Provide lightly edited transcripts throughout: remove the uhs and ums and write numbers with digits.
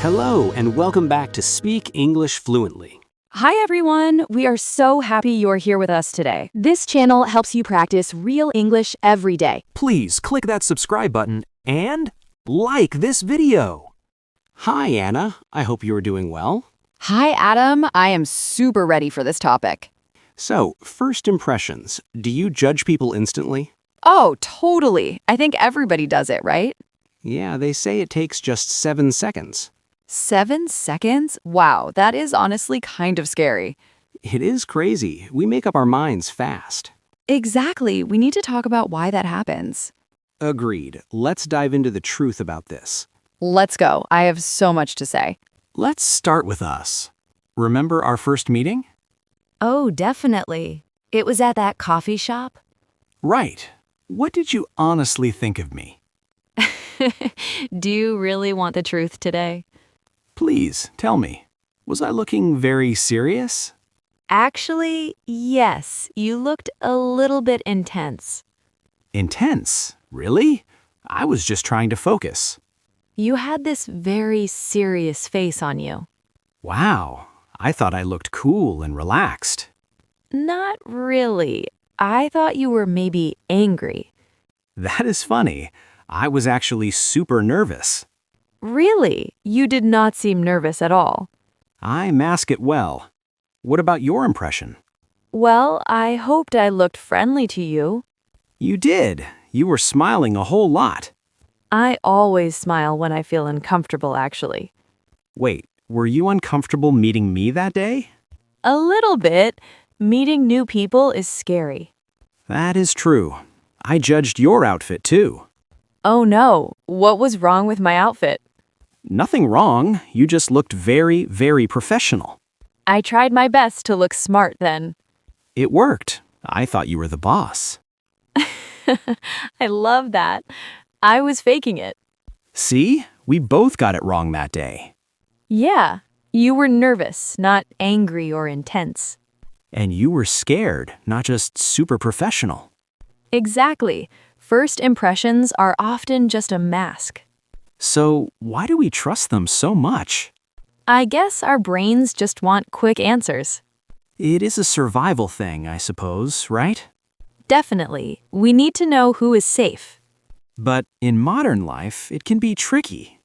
Hello, and welcome back to Speak English Fluently. Hi everyone! We are so happy you're here with us today. This channel helps you practice real English every day. Please click that subscribe button and like this video. Hi, Anna. I hope you are doing well. Hi, Adam. I am super ready for this topic. So, first impressions. Do you judge people instantly? Oh, totally. I think everybody does it, right? Yeah, they say it takes just 7 seconds. 7 seconds? Wow, that is honestly kind of scary. It is crazy. We make up our minds fast. Exactly. We need to talk about why that happens. Agreed. Let's dive into the truth about this. Let's go. I have so much to say. Let's start with us. Remember our first meeting? Oh, definitely. It was at that coffee shop? Right. What did you honestly think of me? Do you really want the truth today? Please, tell me. Was I looking very serious? Actually, yes. You looked a little bit intense. Intense? Really? I was just trying to focus. You had this very serious face on you. Wow, I thought I looked cool and relaxed. Not really. I thought you were maybe angry. That is funny. I was actually super nervous. Really? You did not seem nervous at all. I mask it well. What about your impression? Well, I hoped I looked friendly to you. You did. You were smiling a whole lot. I always smile when I feel uncomfortable, actually. Wait, were you uncomfortable meeting me that day? A little bit. Meeting new people is scary. That is true. I judged your outfit too. Oh no, what was wrong with my outfit? Nothing wrong. You just looked very, very professional. I tried my best to look smart then. It worked. I thought you were the boss. I love that. I was faking it. See? We both got it wrong that day. Yeah, you were nervous, not angry or intense. And you were scared, not just super professional. Exactly. First impressions are often just a mask. So, why do we trust them so much? I guess our brains just want quick answers. It is a survival thing, I suppose, right? Definitely. We need to know who is safe. But in modern life, it can be tricky.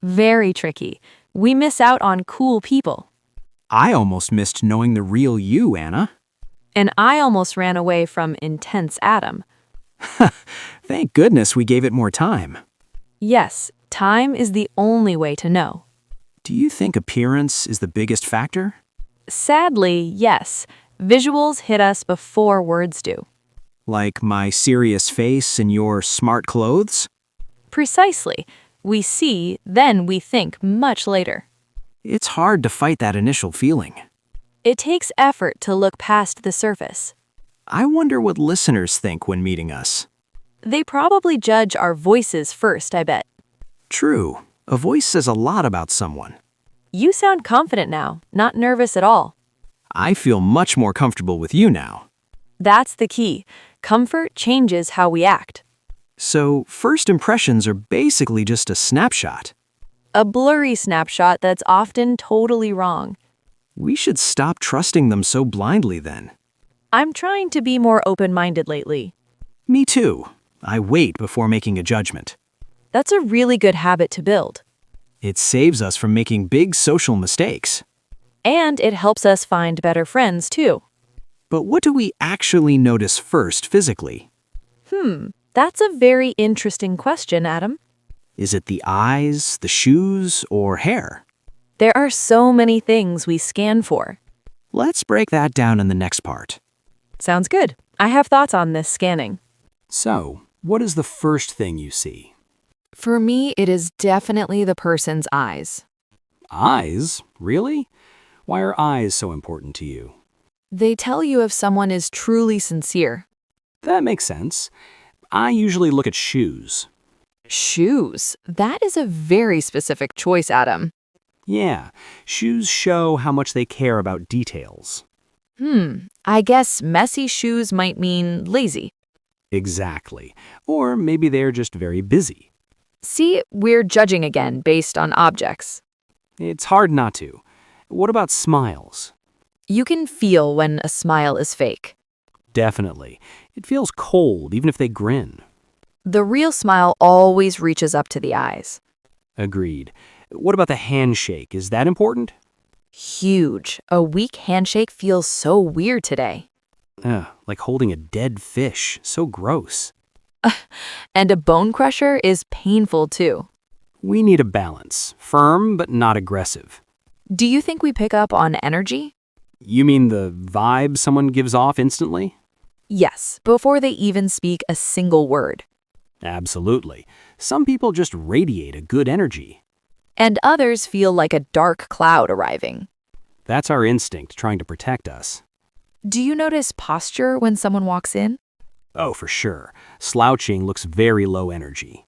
Very tricky. We miss out on cool people. I almost missed knowing the real you, Anna. And I almost ran away from intense Adam. Thank goodness we gave it more time. Yes, time is the only way to know. Do you think appearance is the biggest factor? Sadly, yes. Visuals hit us before words do. Like my serious face and your smart clothes? Precisely. We see, then we think much later. It's hard to fight that initial feeling. It takes effort to look past the surface. I wonder what listeners think when meeting us. They probably judge our voices first, I bet. True. A voice says a lot about someone. You sound confident now, not nervous at all. I feel much more comfortable with you now. That's the key. Comfort changes how we act. So, first impressions are basically just a snapshot. A blurry snapshot that's often totally wrong. We should stop trusting them so blindly then. I'm trying to be more open-minded lately. Me too. I wait before making a judgment. That's a really good habit to build. It saves us from making big social mistakes. And it helps us find better friends, too. But what do we actually notice first physically? That's a very interesting question, Adam. Is it the eyes, the shoes, or hair? There are so many things we scan for. Let's break that down in the next part. Sounds good. I have thoughts on this scanning. So, what is the first thing you see? For me, it is definitely the person's eyes. Eyes? Really? Why are eyes so important to you? They tell you if someone is truly sincere. That makes sense. I usually look at shoes. Shoes. That is a very specific choice, Adam. Yeah, shoes show how much they care about details. I guess messy shoes might mean lazy. Exactly. Or maybe they're just very busy. See, we're judging again based on objects. It's hard not to. What about smiles? You can feel when a smile is fake. Definitely. It feels cold even if they grin. The real smile always reaches up to the eyes. Agreed. What about the handshake? Is that important? Huge. A weak handshake feels so weird today. Like holding a dead fish. So gross. And a bone crusher is painful too. We need a balance. Firm but not aggressive. Do you think we pick up on energy? You mean the vibe someone gives off instantly? Yes, before they even speak a single word. Absolutely. Some people just radiate a good energy. And others feel like a dark cloud arriving. That's our instinct trying to protect us. Do you notice posture when someone walks in? Oh, for sure. Slouching looks very low energy.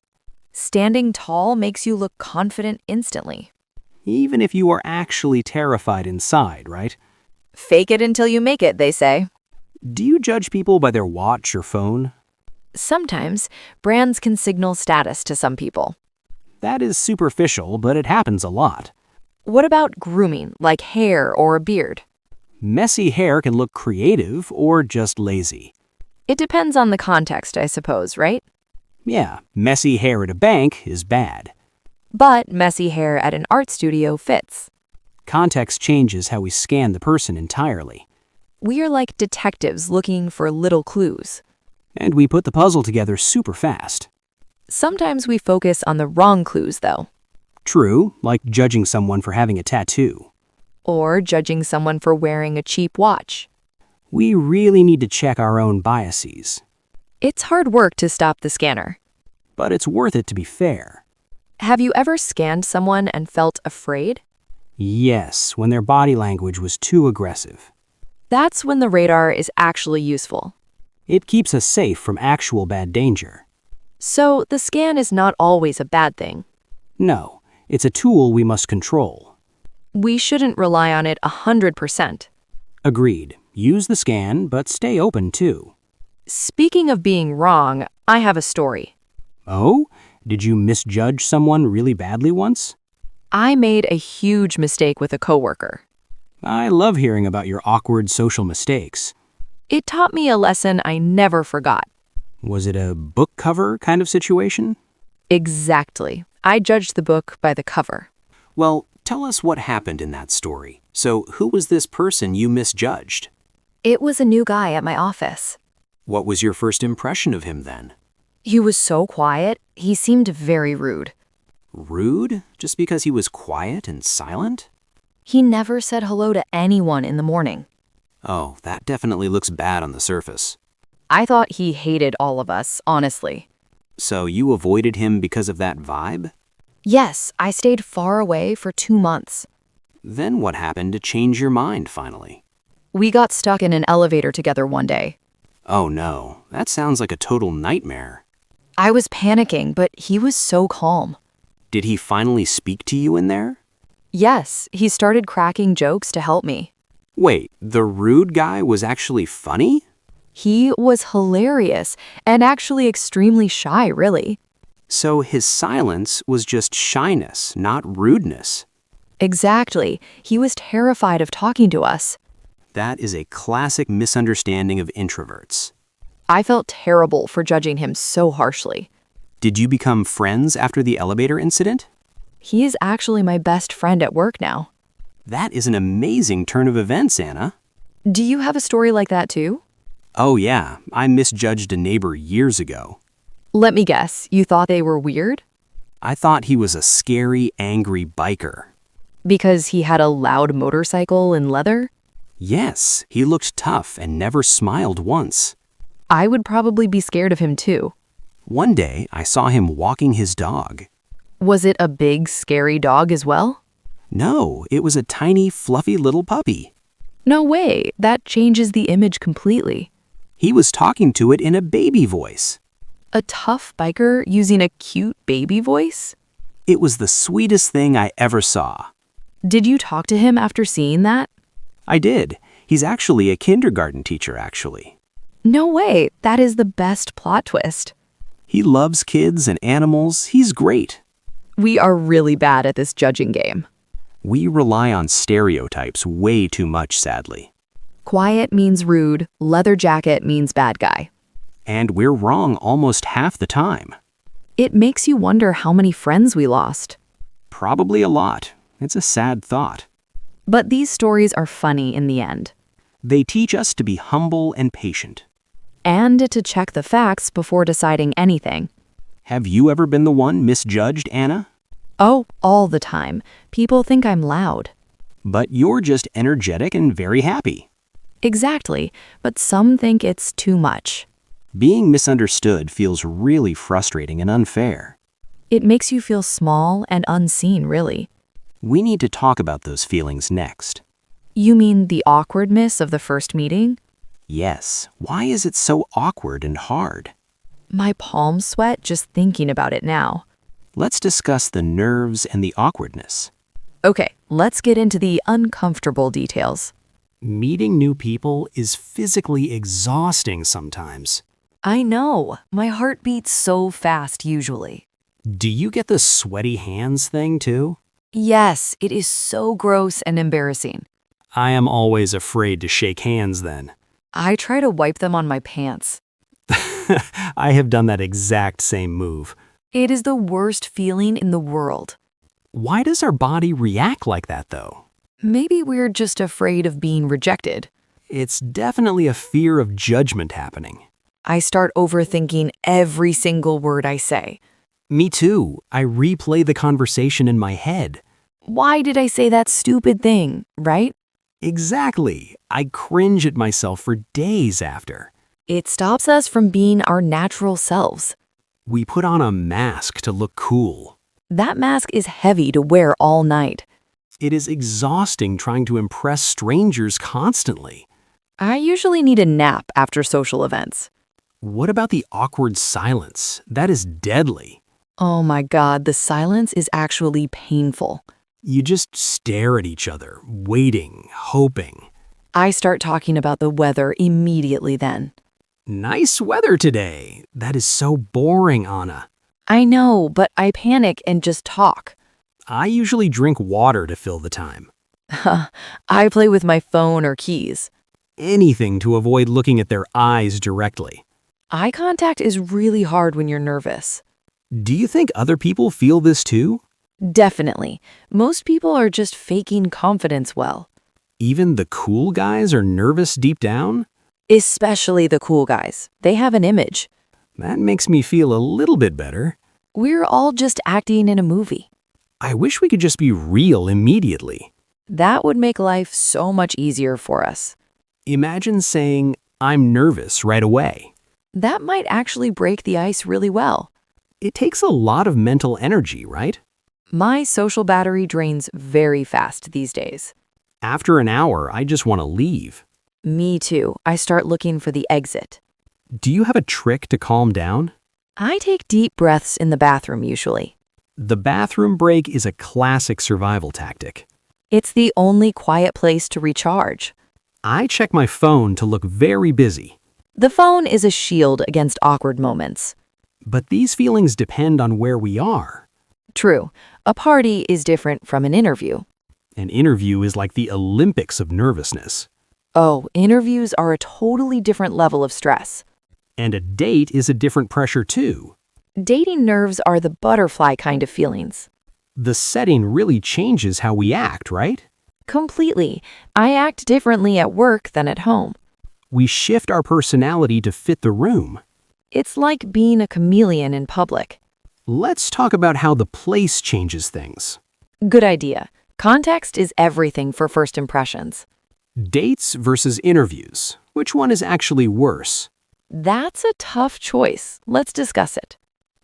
Standing tall makes you look confident instantly. Even if you are actually terrified inside, right? Fake it until you make it, they say. Do you judge people by their watch or phone? Sometimes, brands can signal status to some people. That is superficial, but it happens a lot. What about grooming, like hair or a beard? Messy hair can look creative or just lazy. It depends on the context, I suppose, right? Yeah, messy hair at a bank is bad. But messy hair at an art studio fits. Context changes how we scan the person entirely. We are like detectives looking for little clues. And we put the puzzle together super fast. Sometimes we focus on the wrong clues, though. True, like judging someone for having a tattoo. Or judging someone for wearing a cheap watch. We really need to check our own biases. It's hard work to stop the scanner. But it's worth it to be fair. Have you ever scanned someone and felt afraid? Yes, when their body language was too aggressive. That's when the radar is actually useful. It keeps us safe from actual bad danger. So the scan is not always a bad thing. No, it's a tool we must control. We shouldn't rely on it 100%. Agreed. Use the scan, but stay open too. Speaking of being wrong, I have a story. Oh? Did you misjudge someone really badly once? I made a huge mistake with a coworker. I love hearing about your awkward social mistakes. It taught me a lesson I never forgot. Was it a book cover kind of situation? Exactly. I judged the book by the cover. Well, tell us what happened in that story. So, who was this person you misjudged? It was a new guy at my office. What was your first impression of him then? He was so quiet, he seemed very rude. Rude? Just because he was quiet and silent? He never said hello to anyone in the morning. Oh, that definitely looks bad on the surface. I thought he hated all of us, honestly. So you avoided him because of that vibe? Yes, I stayed far away for 2 months. Then what happened to change your mind finally? We got stuck in an elevator together one day. Oh no, that sounds like a total nightmare. I was panicking, but he was so calm. Did he finally speak to you in there? Yes, he started cracking jokes to help me. Wait, the rude guy was actually funny? He was hilarious and actually extremely shy, really. So his silence was just shyness, not rudeness. Exactly. He was terrified of talking to us. That is a classic misunderstanding of introverts. I felt terrible for judging him so harshly. Did you become friends after the elevator incident? He is actually my best friend at work now. That is an amazing turn of events, Anna. Do you have a story like that too? Oh yeah, I misjudged a neighbor years ago. Let me guess, you thought they were weird? I thought he was a scary, angry biker. Because he had a loud motorcycle and leather? Yes, he looked tough and never smiled once. I would probably be scared of him too. One day, I saw him walking his dog. Was it a big, scary dog as well? No, it was a tiny, fluffy little puppy. No way, that changes the image completely. He was talking to it in a baby voice. A tough biker using a cute baby voice? It was the sweetest thing I ever saw. Did you talk to him after seeing that? I did. He's actually a kindergarten teacher, actually. No way, that is the best plot twist. He loves kids and animals. He's great. We are really bad at this judging game. We rely on stereotypes way too much, sadly. Quiet means rude, leather jacket means bad guy. And we're wrong almost half the time. It makes you wonder how many friends we lost. Probably a lot. It's a sad thought. But these stories are funny in the end. They teach us to be humble and patient. And to check the facts before deciding anything. Have you ever been the one misjudged, Anna? Oh, all the time. People think I'm loud. But you're just energetic and very happy. Exactly, but some think it's too much. Being misunderstood feels really frustrating and unfair. It makes you feel small and unseen, really. We need to talk about those feelings next. You mean the awkwardness of the first meeting? Yes, why is it so awkward and hard? My palms sweat just thinking about it now. Let's discuss the nerves and the awkwardness. Okay, let's get into the uncomfortable details. Meeting new people is physically exhausting sometimes. I know. My heart beats so fast usually. Do you get the sweaty hands thing too? Yes, it is so gross and embarrassing. I am always afraid to shake hands then. I try to wipe them on my pants. I have done that exact same move. It is the worst feeling in the world. Why does our body react like that though? Maybe we're just afraid of being rejected. It's definitely a fear of judgment happening. I start overthinking every single word I say. Me too. I replay the conversation in my head. Why did I say that stupid thing, right? Exactly. I cringe at myself for days after. It stops us from being our natural selves. We put on a mask to look cool. That mask is heavy to wear all night. It is exhausting trying to impress strangers constantly. I usually need a nap after social events. What about the awkward silence? That is deadly. Oh my God, the silence is actually painful. You just stare at each other, waiting, hoping. I start talking about the weather immediately then. Nice weather today. That is so boring, Anna. I know, but I panic and just talk. I usually drink water to fill the time. I play with my phone or keys. Anything to avoid looking at their eyes directly. Eye contact is really hard when you're nervous. Do you think other people feel this too? Definitely. Most people are just faking confidence well. Even the cool guys are nervous deep down? Especially the cool guys. They have an image. That makes me feel a little bit better. We're all just acting in a movie. I wish we could just be real immediately. That would make life so much easier for us. Imagine saying, I'm nervous right away. That might actually break the ice really well. It takes a lot of mental energy, right? My social battery drains very fast these days. After an hour, I just want to leave. Me too. I start looking for the exit. Do you have a trick to calm down? I take deep breaths in the bathroom usually. The bathroom break is a classic survival tactic. It's the only quiet place to recharge. I check my phone to look very busy. The phone is a shield against awkward moments. But these feelings depend on where we are. True, a party is different from an interview. An interview is like the Olympics of nervousness. Oh, interviews are a totally different level of stress. And a date is a different pressure too. Dating nerves are the butterfly kind of feelings. The setting really changes how we act, right? Completely. I act differently at work than at home. We shift our personality to fit the room. It's like being a chameleon in public. Let's talk about how the place changes things. Good idea. Context is everything for first impressions. Dates versus interviews. Which one is actually worse? That's a tough choice. Let's discuss it.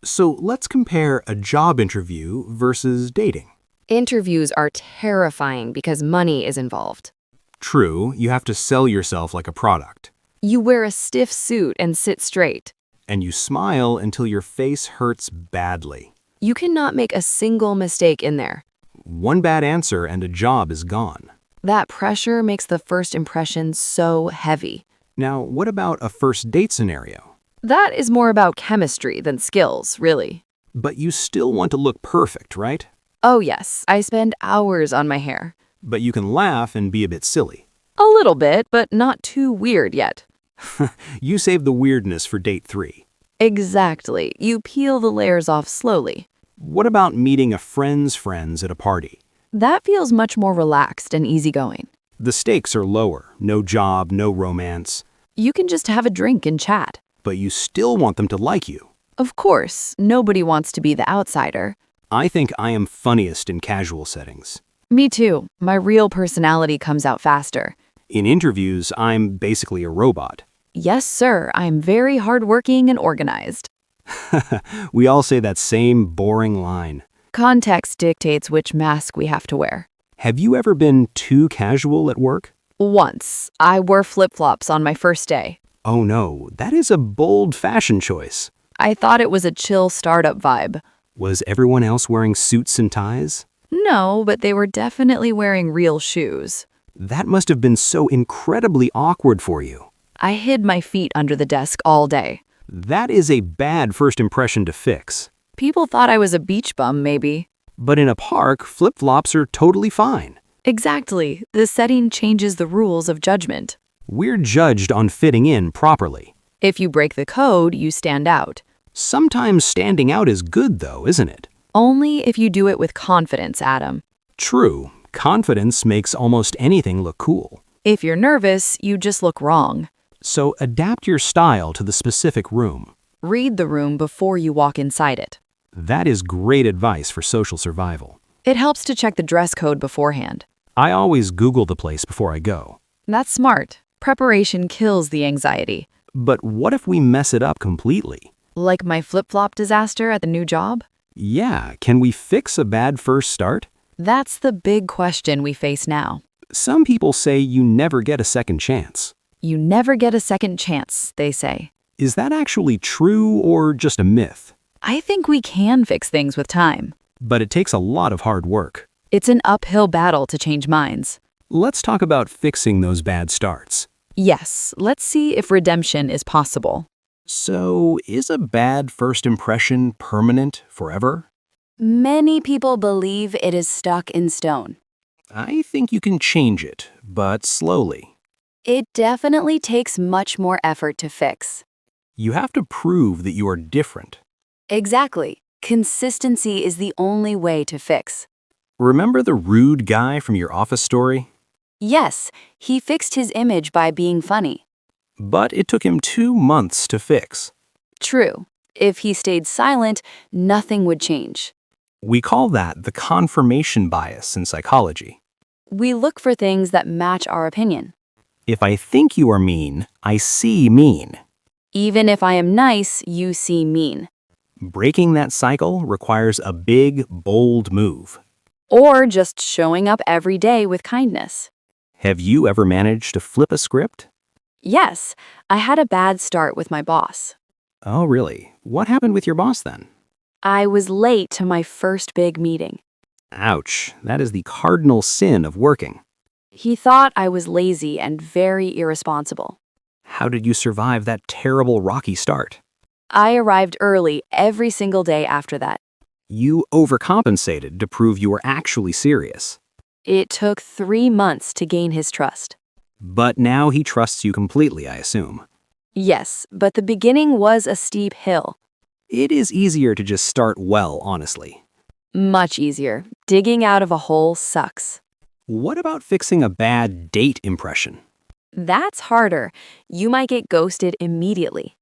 So let's compare a job interview versus dating. Interviews are terrifying because money is involved. True, you have to sell yourself like a product. You wear a stiff suit and sit straight. And you smile until your face hurts badly. You cannot make a single mistake in there. One bad answer and a job is gone. That pressure makes the first impression so heavy. Now, what about a first date scenario? That is more about chemistry than skills, really. But you still want to look perfect, right? Oh, yes, I spend hours on my hair. But you can laugh and be a bit silly. A little bit, but not too weird yet. You save the weirdness for date 3. Exactly. You peel the layers off slowly. What about meeting a friend's friends at a party? That feels much more relaxed and easygoing. The stakes are lower. No job, no romance. You can just have a drink and chat. But you still want them to like you. Of course, nobody wants to be the outsider. I think I am funniest in casual settings. Me too. My real personality comes out faster. In interviews, I'm basically a robot. Yes, sir, I'm very hardworking and organized. We all say that same boring line. Context dictates which mask we have to wear. Have you ever been too casual at work? Once, I wore flip-flops on my first day. Oh no, that is a bold fashion choice. I thought it was a chill startup vibe. Was everyone else wearing suits and ties? No, but they were definitely wearing real shoes. That must have been so incredibly awkward for you. I hid my feet under the desk all day. That is a bad first impression to fix. People thought I was a beach bum, maybe. But in a park, flip-flops are totally fine. Exactly. The setting changes the rules of judgment. We're judged on fitting in properly. If you break the code, you stand out. Sometimes standing out is good though, isn't it? Only if you do it with confidence, Adam. True. Confidence makes almost anything look cool. If you're nervous, you just look wrong. So adapt your style to the specific room. Read the room before you walk inside it. That is great advice for social survival. It helps to check the dress code beforehand. I always Google the place before I go. That's smart. Preparation kills the anxiety. But what if we mess it up completely? Like my flip-flop disaster at the new job? Yeah, can we fix a bad first start? That's the big question we face now. Some people say you never get a second chance. You never get a second chance, they say. Is that actually true or just a myth? I think we can fix things with time. But it takes a lot of hard work. It's an uphill battle to change minds. Let's talk about fixing those bad starts. Yes, let's see if redemption is possible. So, is a bad first impression permanent forever? Many people believe it is stuck in stone. I think you can change it, but slowly. It definitely takes much more effort to fix. You have to prove that you are different. Exactly. Consistency is the only way to fix. Remember the rude guy from your office story? Yes, he fixed his image by being funny. But it took him 2 months to fix. True. If he stayed silent, nothing would change. We call that the confirmation bias in psychology. We look for things that match our opinion. If I think you are mean, I see mean. Even if I am nice, you see mean. Breaking that cycle requires a big, bold move. Or just showing up every day with kindness. Have you ever managed to flip a script? Yes, I had a bad start with my boss. Oh, really? What happened with your boss then? I was late to my first big meeting. Ouch, that is the cardinal sin of working. He thought I was lazy and very irresponsible. How did you survive that terrible rocky start? I arrived early every single day after that. You overcompensated to prove you were actually serious. It took 3 months to gain his trust. But now he trusts you completely, I assume. Yes, but the beginning was a steep hill. It is easier to just start well, honestly. Much easier. Digging out of a hole sucks. What about fixing a bad date impression? That's harder. You might get ghosted immediately.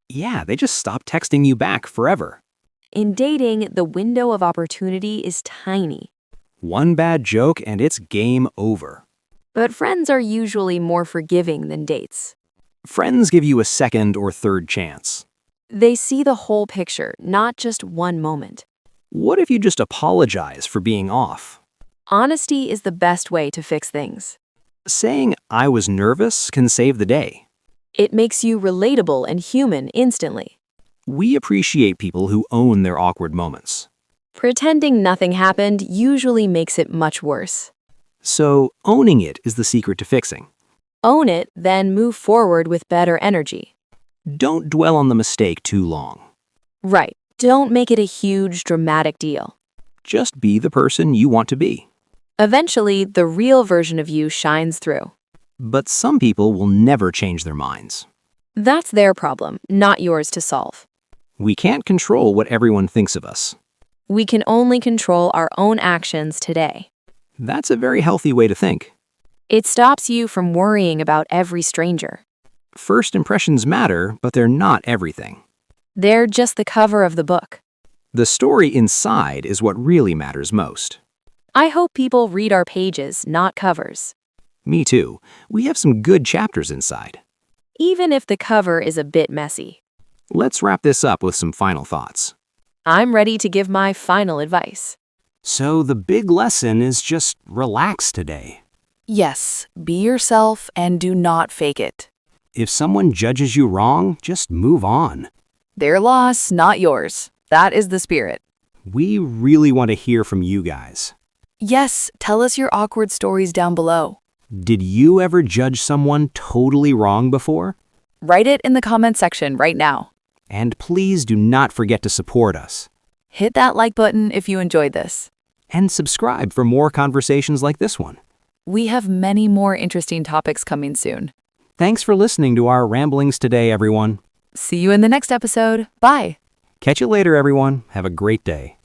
Yeah, they just stop texting you back forever. In dating, the window of opportunity is tiny. One bad joke and it's game over. But friends are usually more forgiving than dates. Friends give you a second or third chance. They see the whole picture, not just one moment. What if you just apologize for being off? Honesty is the best way to fix things. Saying, "I was nervous," can save the day. It makes you relatable and human instantly. We appreciate people who own their awkward moments. Pretending nothing happened usually makes it much worse. So, owning it is the secret to fixing. Own it, then move forward with better energy. Don't dwell on the mistake too long. Right. Don't make it a huge, dramatic deal. Just be the person you want to be. Eventually, the real version of you shines through. But some people will never change their minds. That's their problem, not yours to solve. We can't control what everyone thinks of us. We can only control our own actions today. That's a very healthy way to think. It stops you from worrying about every stranger. First impressions matter, but they're not everything. They're just the cover of the book. The story inside is what really matters most. I hope people read our pages, not covers. Me too. We have some good chapters inside. Even if the cover is a bit messy. Let's wrap this up with some final thoughts. I'm ready to give my final advice. So the big lesson is just relax today. Yes, be yourself and do not fake it. If someone judges you wrong, just move on. Their loss, not yours. That is the spirit. We really want to hear from you guys. Yes, tell us your awkward stories down below. Did you ever judge someone totally wrong before? Write it in the comment section right now. And please do not forget to support us. Hit that like button if you enjoyed this. And subscribe for more conversations like this one. We have many more interesting topics coming soon. Thanks for listening to our ramblings today, everyone. See you in the next episode. Bye. Catch you later, everyone. Have a great day.